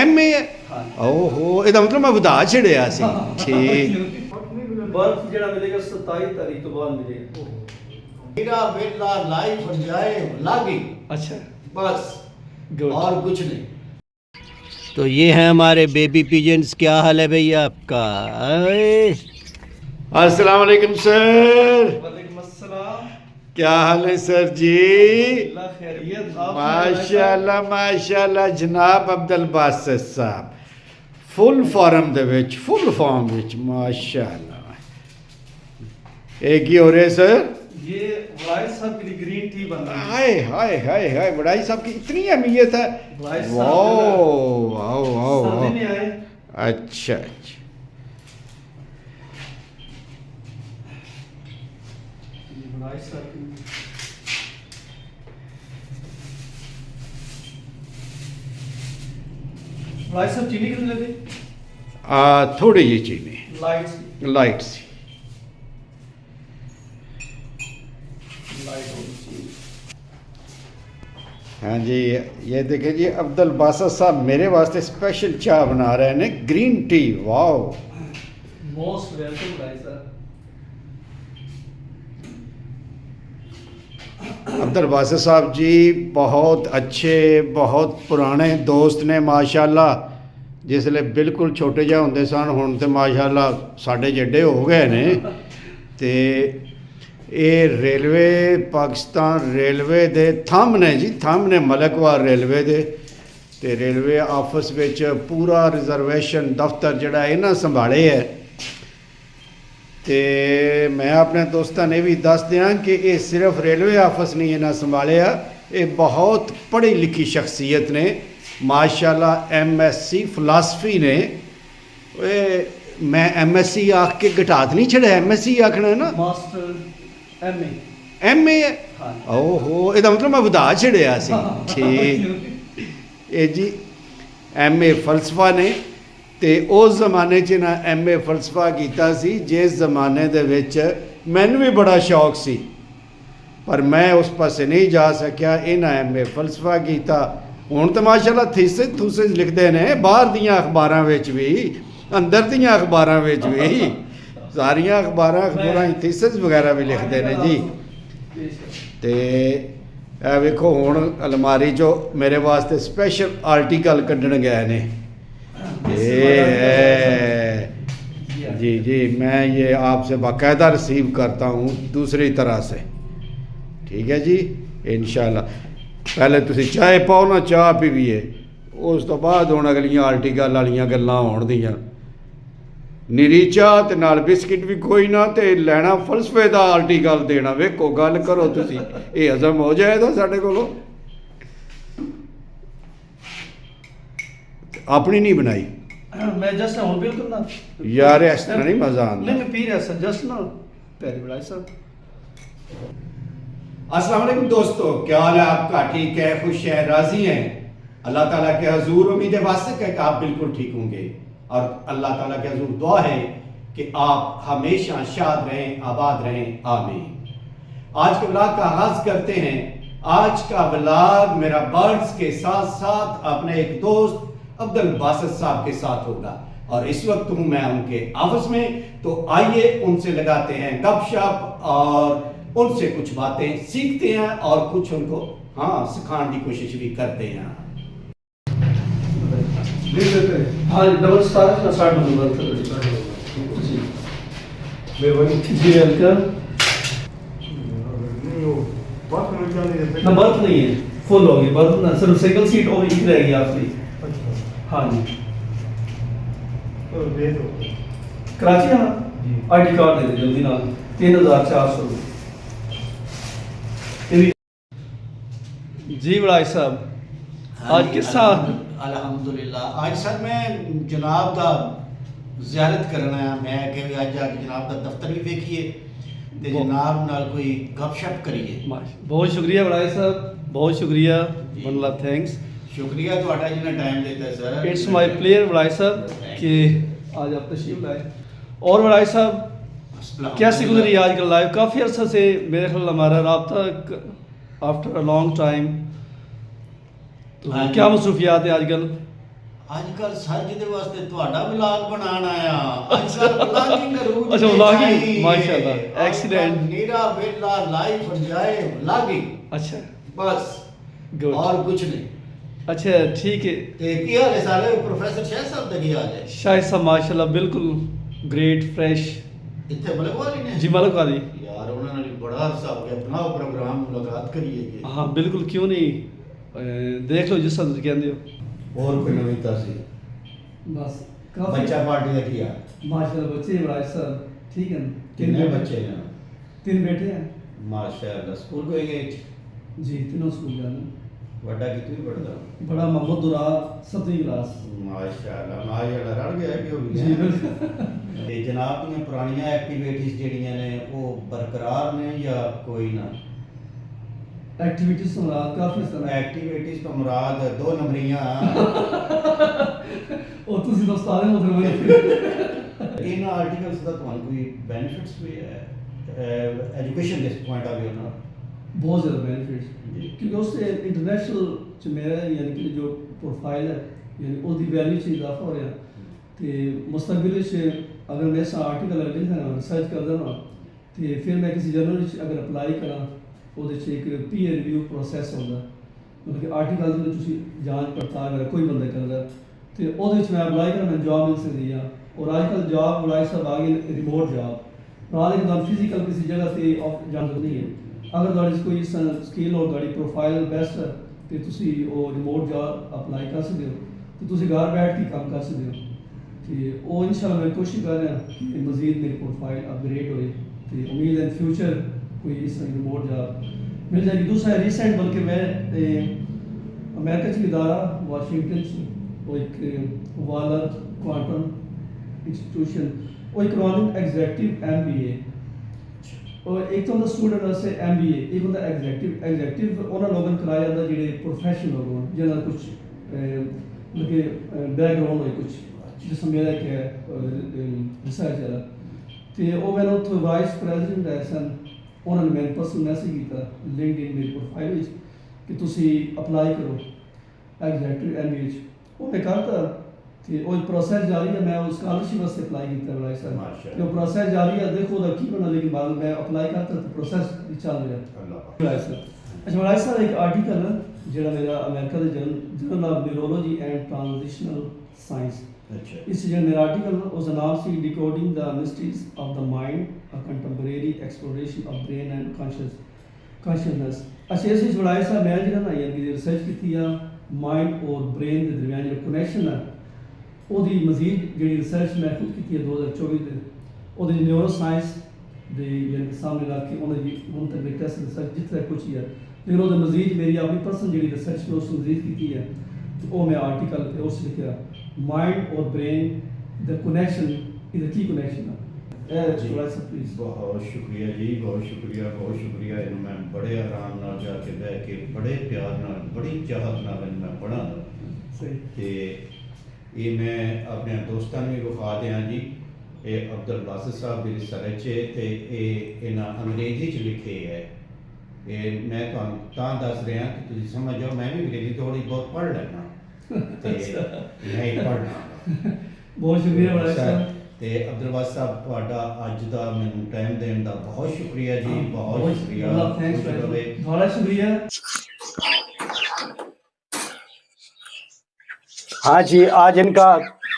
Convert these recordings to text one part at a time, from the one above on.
MA ਹੈ। ਓਹੋ, ਇਹਦਾ ਮਤਲਬ ਮੈਂ ਵਧਾ ਛੜਿਆ ਸੀ। ਠੀਕ। ਬਰਫ ਜਿਹੜਾ ਮਿਲੇਗਾ 27 ਤਾਰੀਖ ਤੋਂ ਬਾਅਦ ਮਿਲੇਗਾ। मेरा वेला लाइफ बन जाए लागी, अच्छा बस Good. और कुछ नहीं। तो ये है हमारे बेबी पिजन्स। क्या हाल है भैया आपका? अस्सलाम वालेकुम सर, वालेकुम अस्सलाम। क्या हाल है सर जी? अल्लाह खैरियत। आप माशाल्लाह माशाल्लाह जनाब अब्दुल बासित साहब फुल फॉर्म ਦੇ ਵਿੱਚ ਫੁੱਲ ਫਾਰਮ ਵਿੱਚ माशाल्लाह। एक ही हो रहे सर। ये वड़ाई साहब के लिए ग्रीन टी बन रहा है। हाय हाय हाय हाय, वड़ाई साहब की इतनी अहमियत है। वड़ाई साहब वाओ वाओ वाओ सर्दी में वाओ। आए। अच्छा अच्छा, ये वड़ाई साहब के लिए। वड़ाई साहब चीनी कितनी लगे? थोड़ी जी चीनी लाइट लाइट सी। चीनी। हाँ जी, ये देखिए जी अब्दुल बासित साहब मेरे वास्ते स्पेशल चाय बना रहे हैं, green tea. Wow, most welcome वड़ाई साहब। अब्दुल बासित साहब जी बहुत अच्छे, बहुत पुराने दोस्त ने माशाल्लाह। जिसले बिल्कुल छोटे जिहा होंदे सन, हुण ते माशाल्लाह साडे जेडे हो गए ने। ते ये रेलवे, पाकिस्तान रेलवे दे थंब ने जी, थंब ने मलकवार रेलवे दे। ते रेलवे ऑफिस विच पूरा रिजर्वेशन दफ्तर जिहड़ा इन्हां संभाले है। ते मैं अपने दोस्तों ने भी दस दियां कि ये सिर्फ रेलवे ऑफिस नहीं इन्हां संभालिया, ये बहुत पढ़ी लिखी शख्सियत ने माशाल्लाह। MSc फिलासफी ने। मैं MSc आख के घटात नहीं छड़िया, MSc आखना है ना। Master MA। MA है। हाँ। ओहो, ਇਹਦਾ ਮਤਲਬ ਮੈਂ ਵਧਾ ਛੜਿਆ ਸੀ। ਠੀਕ। ਇਹ ਜੀ MA ਫਲਸਫਾ ਨੇ। ਤੇ ਉਸ ਜ਼ਮਾਨੇ 'ਚ ਨਾ MA ਫਲਸਫਾ ਕੀਤਾ ਸੀ, ਜਿਸ ਜ਼ਮਾਨੇ ਦੇ ਵਿੱਚ ਮੈਨੂੰ ਵੀ ਬੜਾ ਸ਼ੌਕ ਸੀ, ਪਰ ਮੈਂ ਉਸ ਪਾਸੇ ਨਹੀਂ ਜਾ ਸਕਿਆ। ਇਹਨਾਂ MA ਫਲਸਫਾ ਕੀਤਾ। ਹੁਣ ਤਾਂ ਮਾਸ਼ਾਅੱਲਾ ਥੀਸਿਸ ਲਿਖਦੇ ਨੇ ਬਾਹਰ ਦੀਆਂ ਅਖਬਾਰਾਂ ਵਿੱਚ ਵੀ, ਅੰਦਰ ਦੀਆਂ ਅਖਬਾਰਾਂ ਵਿੱਚ ਵੀ। ਸਾਰੀਆਂ ਅਖਬਾਰਾਂ ਥੀਸਿਸ ਵਗੈਰਾ ਵੀ ਲਿਖਦੇ ਨੇ ਜੀ। ਤੇ ਇਹ ਵੇਖੋ ਹੁਣ ਅਲਮਾਰੀ 'ਚੋਂ ਮੇਰੇ ਵਾਸਤੇ ਸਪੈਸ਼ਲ ਆਰਟੀਕਲ ਕੱਢਣ ਗਏ ਨੇ। जी जी, मैं ये आपसे बाकायदा रिसीव करता हूँ दूसरी तरह से। ठीक है जी, इंशाल्लाह। पहले तुसी चाय पाओ ना, चाह पीवीए, उस तो बाद हुण अगलियां आर्टिकल वालियां गल्लां होण दियां। निरी चाह ते नाल बिस्किट भी कोई ना, ते लैना फलसफे दा आर्टिकल देना। वेखो गल करो तुसी, ये हजम हो जाएगा साडे कोलों। अपनी नहीं बनाई मैं जस्ट हूँ बिल्कुल ना यार, इस तरह नहीं मजा आंदा। नहीं मैं पी रहा सर जस्ट ना पहले वड़ाई साहब। अस्सलाम वालेकुम दोस्तों, क्या हाल है आपका? ठीक है, खुश है, राजी हैं? अल्लाह ताला के हजूर उम्मीद वासिक है कि आप बिल्कुल ठीक होंगे, और अल्लाह ताला के हजूर दुआ है कि आप हमेशा शाद रहें, आबाद रहें, आमीन। आज के व्लॉग का आगाज करते हैं। आज का व्लॉग मेरा बर्ड्स के साथ साथ अपने एक दोस्त अब्दुल बासित साहब के साथ होगा, और इस वक्त हूँ मैं उनके ऑफिस में। तो आइए उनसे लगाते हैं गपशप और उनसे कुछ बातें सीखते हैं, और कुछ उनको सिखाने की कोशिश भी करते हैं। हाँ डबल स्टार का 60 नंबर जी वेलकम। बर्थ नहीं है, फुल होगी बर्थ ना, सिर्फ सिंगल सीट और एक रहेगी आपकी। हाँ जी कराची। हाँ ID कार्ड दे दे जल्दी ना। 3400 जी वड़ाई साहब। आज किस साल? अल्हम्दुलिल्लाह। आज सर मैं जनाब दा ज़ियारत करना है। मैं कि आज जाके जनाब दा दफ्तर भी देखिए ते जनाब नाल कोई गपशप करिए। बहुत शुक्रिया वड़ाई साहब, बहुत शुक्रिया। वनला थैंक्स, शुक्रिया ਤੁਹਾਡਾ ਜਿੰਨਾ टाइम देता है सर। इट्स माय प्लेयर वड़ाई साहब कि आज आप तशरीफ लाए। और वड़ाई साहब कैसी गुजरी आज कल लाइव? काफ़ी अर्सा से मेरे ख्याल हमारा रब्ता आफ्टर अ लॉन्ग टाइम। तो क्या मसरूफियात है आजकल? ਅੱਜ-ਕੱਲ ਸਰ ਜਿਹਦੇ ਵਾਸਤੇ ਤੁਹਾਡਾ ਵਲੌਗ ਬਣਾਉਣ ਆਇਆ ਅੱਜ-ਕੱਲ ਵਲੌਗਿੰਗ ਰੂਟ ਅੱਛਾ, vlogging, ਮਾਸ਼ਾਅੱਲਾ, excellent। ਮੇਰਾ ਵੇਲਾ ਲਾਈਫ ਜਾਏ ਵਲੌਗਿੰਗ अच्छा ਬਸ Good। और कुछ नहीं। अच्छा ठीक है। ਤੇ ਕੀ ਹਾਲ ਹੈ ਸਾਰੇ ਪ੍ਰੋਫੈਸਰ ਸ਼ਾਹ ਸਾਹਿਬ ਦਾ ਕੀ ਹਾਲ ਹੈ शाहिद साहब माशाल्लाह बिल्कुल ग्रेट फ्रेश। ਇੱਥੇ ਮਲਕ ਵਾਲੀ ਨੇ जी मलक वाली। ਯਾਰ ਉਹਨਾਂ ਨਾਲ ਵੀ ਬੜਾ ਅਰਸਾ ਹੋ ਗਿਆ ਬਣਾਓ ਪ੍ਰੋਗਰਾਮ ਮੁਲਾਕਾਤ ਕਰੀਏ ਕਿ हाँ बिल्कुल क्यों नहीं, देख लो जिस तरह कहते हो। ਹੋਰ ਕੋਈ ਨਵੀਤਾ ਸੀ बस ਬੱਚਾ ਪਾਰਟੀ ਦਾ ਕੀ ਹਾਲ माशाल्लाह बच्चे बड़ा सर ठीक है। ਕਿੰਨੇ ਬੱਚੇ ਨੇ 3 बेटे हैं ਮਾਸ਼ਾਅੱਲਾ ਸਕੂਲ ਕੋਈ ਗਏ जी, तीनों स्कूल जाने। ਵੱਡਾ ਕਿਤਨੀ ਪੜਦਾ बड़ा मोहम्मद दुरा 7वीं क्लास। ਮਾਸ਼ਾਅੱਲਾ ਮਾਸ਼ਾਅੱਲਾ ਰੜ ਗਿਆ ਕਿ ਹੋ जी ਗਿਆ बिल्कुल। ਤੇ ਜਨਾਬ ਦੀਆਂ ਪੁਰਾਣੀਆਂ ਐਕਟੀਵਿਟੀਜ਼ ਜਿਹੜੀਆਂ ਨੇ ਉਹ ਬਰਕਰਾਰ ਨੇ ਜਾਂ ਕੋਈ ਨਾ एक्टिविटीज तो रात काफी सारा ਐਕਟੀਵਿਟੀਜ਼ ਤੋਂ ਮੁਰਾਦ ਦੋ ਨੰਬਰੀਆਂ और ਤੁਸੀਂ ਤਾਂ ਸਾਰੇ ਮਤਲਬ ਇਹਨਾਂ ਆਰਟੀਕਲਸ ਦਾ ਤੁਹਾਨੂੰ ਕੋਈ ਬੈਨੀਫਿਟਸ ਵੀ ਹੈ ਐਜੂਕੇਸ਼ਨ ਦੇ ਪੁਆਇੰਟ ਆਫ View ਨਾਲ बहुत ज़्यादा बेनिफिट्स, जी। क्योंकि उससे इंटरनेशनल जो मेरा यानी कि जो प्रोफाइल है यानी उसकी वैल्यू से इजाफा हो रहा तो मुस्तकबिल से अगर मैं ऐसा आर्टिकल लिखा ना रिसर्च करता ना तो फिर मैं किसी जर्नल अगर अप्लाई करा वो एक पीयर रिव्यू प्रोसैस होता मतलब कि आर्टिकल में तुम जांच पड़ताल अगर कोई बंदा करता तो वो मैं अप्लाई करा मैं जॉब मिल सकती है। और आजकल जॉब बड़ा सब आ गई रिमोट जॉब और लेकिन फिजिकल किसी जगह से जान नहीं है। अगर ਤੁਹਾਡੀ ਕੋਈ ਸਕਿੱਲ ਔਰ ਤੁਹਾਡੀ ਪ੍ਰੋਫਾਈਲ ਬੈਸਟ ਹੈ ਤੇ ਤੁਸੀਂ ਉਹ ਰਿਮੋਟ ਜੌਬ ਅਪਲਾਈ ਕਰ ਸਕਦੇ ਹੋ ਤੇ ਤੁਸੀਂ ਘਰ ਬੈਠ ਕੇ ਕੰਮ ਕਰ ਸਕਦੇ ਹੋ ਤੇ ਉਹ ਇਨਸ਼ਾਅੱਲਾ ਮੈਂ ਕੋਸ਼ਿਸ਼ ਕਰ ਰਿਹਾ ਕਿ ਮਜ਼ੀਦ ਮੇਰੀ ਪ੍ਰੋਫਾਈਲ ਅਪਗ੍ਰੇਡ ਹੋਏ ਤੇ ਉਮੀਦ ਹੈ ਫਿਊਚਰ ਕੋਈ ਇਸ ਤਰ੍ਹਾਂ ਰਿਮੋਟ ਜੌਬ ਮਿਲ ਜਾਏਗੀ। दूसरा रिसेंट बल्कि मैं अमेरिका से इदारा वाशिंगटन से वो एक वालद क्वांटम इंस्टीट्यूशन वो एक रनिंग एग्जैक्टिव MBA और एक तो ਹੁੰਦਾ ਸਟੂਡੈਂਟ ਵਾਸਤੇ MBA ਇੱਕ ਹੁੰਦਾ ਐਗਜ਼ੈਕਟਿਵ ਉਹਨਾਂ ਲੋਕਾਂ ਨੂੰ ਕਰਾਇਆ ਜਾਂਦਾ ਜਿਹੜੇ ਪ੍ਰੋਫੈਸ਼ਨਲ ਹੋਣ ਜਿਹਨਾਂ ਦਾ ਕੁਝ ਲਗੇ ਬੈਕਗ੍ਰਾਉਂਡ ਹੋਏ ਕੁਝ ਜਿਸ ਮੇਰਾ ਇੱਕ ਰਿਸਰਚ ਹੈ ਤੇ ਉਹ ਮੈਨੂੰ ਉੱਥੇ ਵਾਈਸ ਪ੍ਰੈਜ਼ੀਡੈਂਟ ਹੈ ਸਨ ਉਹਨਾਂ ਨੇ ਮੈਨੂੰ ਪਰਸਨਲ ਮੈਸੇਜ ਕੀਤਾ ਲਿੰਕਡਇਨ ਮੇਰੀ ਪ੍ਰੋਫਾਈਲ ਵਿੱਚ ਕਿ ਤੁਸੀਂ ਅਪਲਾਈ ਕਰੋ ਐਗਜ਼ੈਕਟਿਵ MBA 'ਚ ਉਹ ਮੈਂ ਕਰਤਾ ਤੇ ਉਹ ਪ੍ਰੋਸੈਸ ਜਾਰੀ ਹੈ। ਮੈਂ ਉਸ ਸਕਾਲਰਸ਼ਿਪ ਵਾਸਤੇ ਅਪਲਾਈ ਕੀਤਾ ਬੜਾ ਸਰ ਤੇ ਉਹ ਪ੍ਰੋਸੈਸ ਜਾਰੀ ਹੈ ਦੇਖੋ ਉਹਦਾ ਕੀ ਬਣਾ ਲੇਕਿਨ ਬਾਅਦ ਮੈਂ ਅਪਲਾਈ ਕਰਤਾ ਤਾਂ ਪ੍ਰੋਸੈਸ ਵੀ ਚੱਲ ਰਿਹਾ ਸਰ। ਅੱਛਾ ਬੜਾ ਸਰ ਇੱਕ ਆਰਟੀਕਲ ਜਿਹੜਾ ਮੇਰਾ ਅਮਰੀਕਾ ਦੇ journal of neurology and transitional science ਅੱਛਾ ਇਸ ਜਿਹੜਾ ਮੇਰਾ ਆਰਟੀਕਲ ਉਸ ਦਾ ਨਾਮ ਸੀ decoding the mysteries of the mind a contemporary exploration of brain and consciousness. ਅੱਛਾ ਇਸ ਵਿੱਚ ਬੜਾ ਸਰ ਮੈਂ ਜਿਹੜਾ ਨਾ ਯਾਨੀ ਰਿਸਰਚ ਕੀਤੀ ਆ ਮਾਈਂਡ ਔਰ ਬ੍ਰੇਨ ਦੇ ਦਰਮਿਆਨ ਜਿਹੜਾ ਕਨੈਕਸ਼ਨ ਹੈ ਉਹਦੀ ਮਜ਼ੀਦ ਜਿਹੜੀ ਰਿਸਰਚ ਮੈਂ ਖੁਦ ਕੀਤੀ ਹੈ 2024 ਦੇ ਉਹਦੇ ਨਿਊਰੋ ਸਾਇੰਸ ਦੇ ਯਾਨੀ ਸਾਹਮਣੇ ਰੱਖ ਕੇ ਉਹਨਾਂ ਦੀ ਹੁਣ ਤੱਕ ਲੇਟੈਸਟ ਰਿਸਰਚ ਜਿੱਥੇ ਕੁਝ ਹੀ ਹੈ ਲੇਕਿਨ ਉਹਦੇ ਮਜ਼ੀਦ ਮੇਰੀ ਆਪਣੀ ਪਰਸਨਲ ਜਿਹੜੀ ਰਿਸਰਚ ਮੈਂ ਉਸ ਨੂੰ ਮਜ਼ੀਦ ਕੀਤੀ ਹੈ ਤੇ ਉਹ ਮੈਂ ਆਰਟੀਕਲ ਤੇ ਉਸ ਲਿਖਿਆ ਮਾਈਂਡ ਔਰ ਬ੍ਰੇਨ ਦਾ ਕਨੈਕਸ਼ਨ ਇਹਦਾ ਕੀ ਕਨੈਕਸ਼ਨ ਹੈ ਇਹ ਥੋੜਾ ਸਾ ਪਲੀਜ਼। ਬਹੁਤ ਸ਼ੁਕਰੀਆ ਜੀ ਬਹੁਤ ਸ਼ੁਕਰੀਆ ਇਹਨੂੰ ਮੈਂ ਬੜੇ ਆਰਾਮ ਨਾਲ ਜਾ ਕੇ ਬਹਿ ਕੇ ਬੜੇ ਪਿਆਰ ਨਾਲ ਬੜੀ ਚਾਹਤ ਨਾਲ ਇਹਨੂੰ ਮੈਂ ਪੜ੍ਹਾਂਗਾ ਸਹੀ ਤੇ ਇਹ ਮੈਂ ਆਪਣੇ ਦੋਸਤਾਂ ਨੂੰ ਵੀ ਵਿਖਾ ਦਿਆਂ ਜੀ ਇਹ ਅਬਦੁਲ ਬਾਸਿਤ ਸਾਹਿਬ ਦੀ ਰਿਸਰਚ ਹੈ ਤੇ ਇਹ ਇਹਨਾਂ ਅੰਗਰੇਜ਼ੀ 'ਚ ਲਿਖੇ ਹੈ। ਇਹ ਮੈਂ ਤੁਹਾਨੂੰ ਤਾਂ ਦੱਸ ਰਿਹਾ ਕਿ ਤੁਸੀਂ ਸਮਝ ਜਾਓ ਮੈਂ ਵੀ ਅੰਗਰੇਜ਼ੀ ਥੋੜ੍ਹੀ ਬਹੁਤ ਪੜ੍ਹ ਲੈਣਾ ਤੇ ਮੈਂ ਹੀ ਪੜ੍ਹਨਾ। ਬਹੁਤ ਸ਼ੁਕਰੀਆ ਬੜਾ ਸਰ ਤੇ ਅਬਦੁਲ ਬਾਸਿਤ ਸਾਹਿਬ ਤੁਹਾਡਾ ਅੱਜ ਦਾ ਮੈਨੂੰ ਟਾਈਮ ਦੇਣ ਦਾ ਬਹੁਤ ਸ਼ੁਕਰੀਆ ਜੀ ਬਹੁਤ ਸ਼ੁਕਰੀਆ ਬਹੁਤ ਸ਼ੁਕਰੀਆ। हाँ जी, आज इनका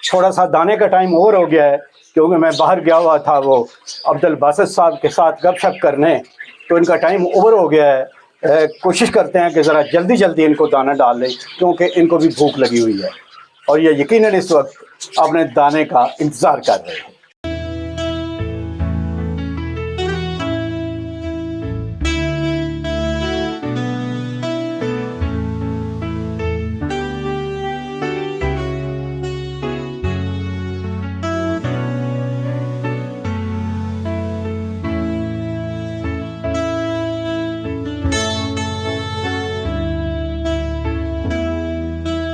थोड़ा सा दाने का टाइम और हो गया है क्योंकि मैं बाहर गया हुआ था वो अब्दुल बासित साहब के साथ गपशप करने, तो इनका टाइम ओवर हो गया है। कोशिश करते हैं कि ज़रा जल्दी जल्दी इनको दाना डाल लें क्योंकि इनको भी भूख लगी हुई है और ये यकीनन इस वक्त अपने दाने का इंतज़ार कर रहे हैं।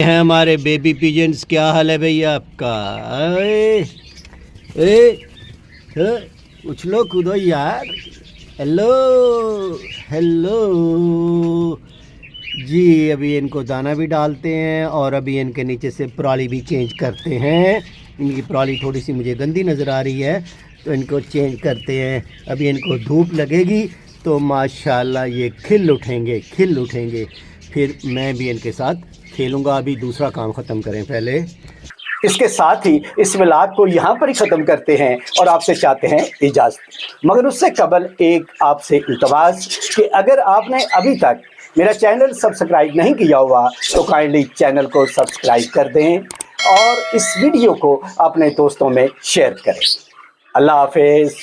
हैं हमारे बेबी पिजन्स। क्या हाल है भैया आपका? ए, उछलो कूदो यार। हेलो हेलो जी अभी इनको दाना भी डालते हैं और अभी इनके नीचे से पराली भी चेंज करते हैं। इनकी पराली थोड़ी सी मुझे गंदी नज़र आ रही है तो इनको चेंज करते हैं। अभी इनको धूप लगेगी तो माशाल्लाह ये खिल उठेंगे। फिर मैं भी इनके साथ खेलूँगा। अभी दूसरा काम ख़त्म करें पहले। इसके साथ ही इस व्लॉग को यहाँ पर ही ख़त्म करते हैं और आपसे चाहते हैं इजाज़त। मगर उससे कबल एक आपसे इल्तमास कि अगर आपने अभी तक मेरा चैनल सब्सक्राइब नहीं किया हुआ तो काइंडली चैनल को सब्सक्राइब कर दें और इस वीडियो को अपने दोस्तों में शेयर करें। अल्लाह हाफिज़।